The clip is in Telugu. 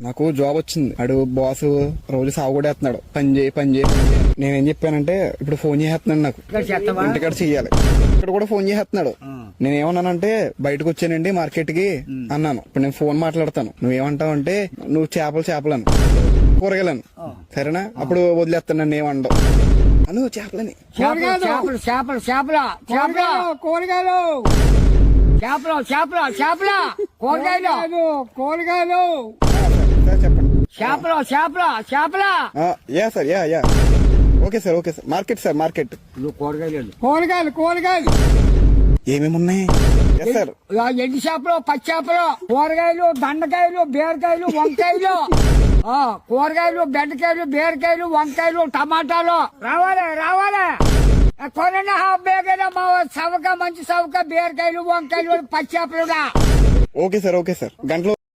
నాకు జాబ్ వచ్చింది. అడు బాస్ రోజు సాగు కూడా వేస్తున్నాడు, పని చేయి పని చేయి. నేనేం చెప్పానంటే ఇప్పుడు ఫోన్ చేస్తున్నాడు, నాకు ఇంటికాడ చెయ్యాలి. ఇక్కడ కూడా ఫోన్ చేస్తున్నాడు. నేనేమన్నానంటే బయటకు వచ్చానండి మార్కెట్ కి అన్నాను. ఇప్పుడు నేను ఫోన్ మాట్లాడతాను, నువ్వేమంటావు అంటే నువ్వు చేపలను కూరగాయలను సరేనా, అప్పుడు వదిలేస్తాను. నన్ను ఏమంటావు నువ్వు చేపలని కూరగాయలు చెప్పండి. Yeah sir, yeah okay sir, okay sir. Market sir, market. కూరగాయలు ఏమేమి ఉన్నాయి సార్? ఎండి చేపలు, పచ్చి చేపలు, కూరగాయలు, బెండకాయలు, బీరకాయలు, వంకాయలు, కూరగాయలు, బెండకాయలు, బీరకాయలు, వంకాయలు, టమాటాలు. రావాలి కొనండి. బేగైనా మా సవక, మంచి సవక, బీరకాయలు, వంకాయలు, పచ్చి చేపలు. Okay sir, okay sir. గంటలో